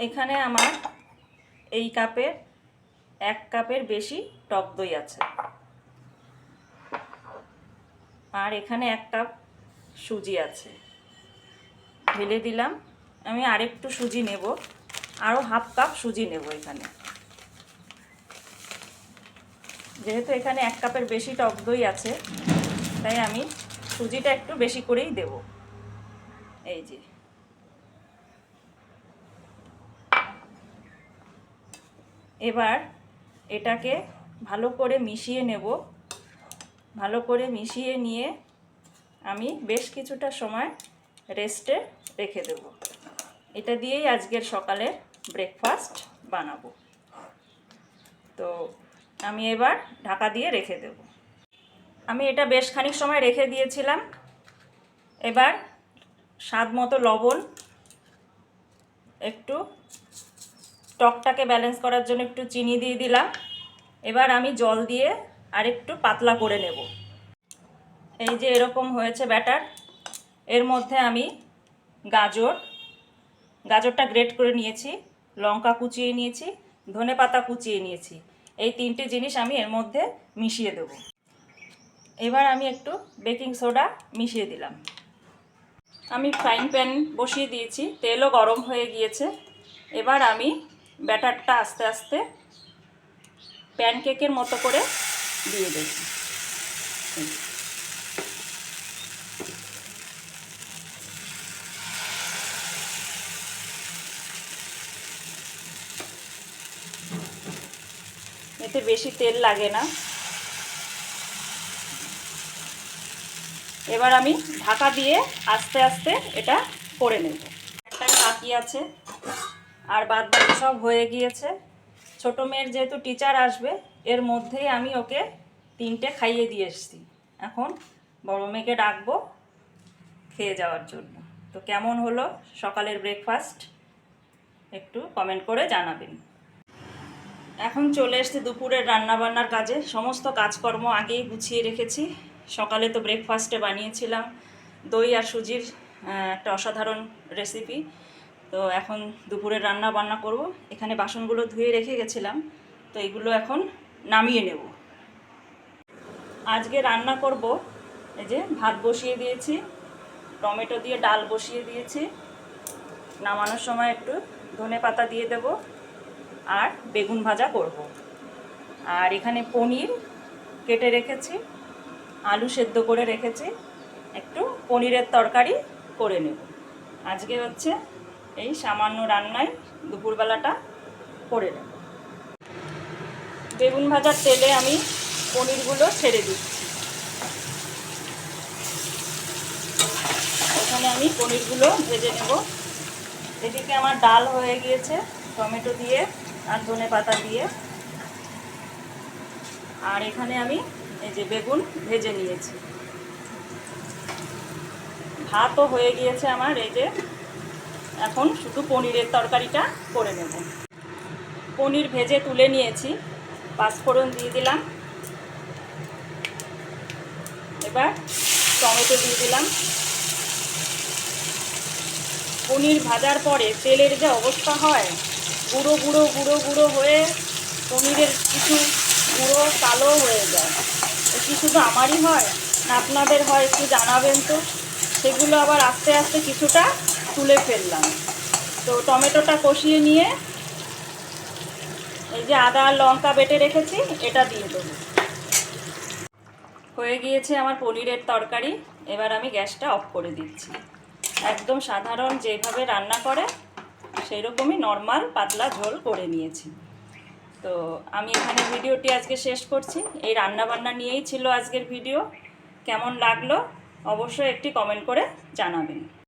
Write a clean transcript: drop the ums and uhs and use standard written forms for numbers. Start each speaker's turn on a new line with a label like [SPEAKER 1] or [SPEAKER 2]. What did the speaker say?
[SPEAKER 1] এখানে আমার এই কাপের 1 কাপের বেশি টক দই আছে, আর এখানে 1 কাপ সুজি আছে। ঢেলে দিলাম। আমি আরেকটু সুজি নেব, আরও ½ কাপ সুজি নেব এখানে। যেহেতু এখানে 1 কাপের বেশি টক দই আছে, তাই আমি সুজিটা একটু বেশি করেই দেব। এই যে এবার এটাকে ভালো করে মিশিয়ে নেব। ভালো করে মিশিয়ে নিয়ে আমি বেশ কিছুটা সময় রেস্টে রেখে দেব। এটা দিয়েই আজকের সকালের ব্রেকফাস্ট বানাবো। তো আমি এবার ঢাকা দিয়ে রেখে দেব। আমি এটা বেশ খানিক সময় রেখে দিয়েছিলাম। এবার স্বাদ মতো লবণ, একটু টকটাকে ব্যালেন্স করার জন্য একটু চিনি দিয়ে দিলাম। এবার আমি জল দিয়ে আরেকটু পাতলা করে নেব। এই যে এরকম হয়েছে ব্যাটার। এর মধ্যে আমি গাজরটা গ্রেট করে নিয়েছি, লঙ্কা কুচিয়ে নিয়েছি, ধনেপাতা কুচিয়ে নিয়েছি। এই 3টে জিনিস আমি এর মধ্যে মিশিয়ে দেব। এবার আমি একটু বেকিং সোডা মিশিয়ে দিলাম। আমি ফ্রাইং প্যান বসিয়ে দিয়েছি, তেলও গরম হয়ে গিয়েছে। এবার আমি ব্যাটারটা আস্তে আস্তে প্যানকেকের মতো করে দিয়ে দেব। এতে বেশি তেল লাগে না। এবার আমি ঢাকা দিয়ে আস্তে আস্তে এটা করে নেব। একটা বাকি আছে, আর বাদ বাকি সব হয়ে গিয়েছে। ছোটো মেয়ের যেহেতু টিচার আসবে, এর মধ্যেই আমি ওকে 3টে খাইয়ে দিয়ে এসেছি। এখন বড় মেয়েকে ডাকবো খেয়ে যাওয়ার জন্য। তো কেমন হলো সকালের ব্রেকফাস্ট একটু কমেন্ট করে জানাবেন। এখন চলে এসেছি দুপুরের রান্নাবান্নার কাজে। সমস্ত কাজকর্ম আগেই গুছিয়ে রেখেছি। সকালে তো ব্রেকফাস্টে বানিয়েছিলাম দই আর সুজির একটা অসাধারণ রেসিপি। তো এখন দুপুরের রান্না বান্না করব। এখানে বাসনগুলো ধুয়ে রেখে গেছিলাম, তো এগুলো এখন নামিয়ে নেব। আজকে রান্না করব, এই যে ভাত বসিয়ে দিয়েছি, টমেটো দিয়ে ডাল বসিয়ে দিয়েছি। নামানোর সময় একটু ধনেপাতা দিয়ে দেব, আর বেগুন ভাজা করব। আর এখানে পনির কেটে রেখেছি, আলু সেদ্ধ করে রেখেছি, একটু পনিরের তরকারি করে নেব। আজকে হচ্ছে এই সামান্য রান্নায় দুপুরবেলাটা করে নেব। বেগুন ভাজার তেলে আমি পনিরগুলো ছেড়ে দিচ্ছি। এখানে আমি পনিরগুলো ভেজে নেব। এদিকে আমার ডাল হয়ে গিয়েছে টমেটো দিয়ে আর ধনেপাতা দিয়ে। আর এখানে আমি এই যে বেগুন ভেজে নিয়েছি। ভাতও হয়ে গিয়েছে আমার। এই যে এখন শুধু পনিরের তরকারিটা করে নেব। পনির ভেজে তুলে নিয়েছি, পাঁচফোড়ন দিয়ে দিলাম। এবার টমেটো দিয়ে দিলাম। পনির ভাজার পরে তেলের যে অবস্থা হয়, গুঁড়ো গুঁড়ো গুঁড়ো গুঁড়ো হয়ে পনিরের কিছু গুঁড়ো কালো হয়ে যায়। কি শুধু আমারই হয় না আপনাদের হয় একটু জানাবেন তো। সেগুলো আবার আস্তে আস্তে কিছুটা তুলে ফেললাম। তো টমেটোটা কষিয়ে নিয়ে এই যে আদা আর লঙ্কা বেটে রেখেছি, এটা দিয়ে দেবো। হয়ে গিয়েছে আমার পনিরের তরকারি। এবার আমি গ্যাসটা অফ করে দিচ্ছি। একদম সাধারণ যেভাবে রান্না করে সেই রকমই নর্মাল পাতলা ঝোল করে নিয়েছি। তো আমি এখানে ভিডিওটি আজকে শেষ করছি। এই রান্নাবান্না নিয়েই ছিল আজকের ভিডিও। কেমন লাগলো অবশ্যই একটি কমেন্ট করে জানাবেন।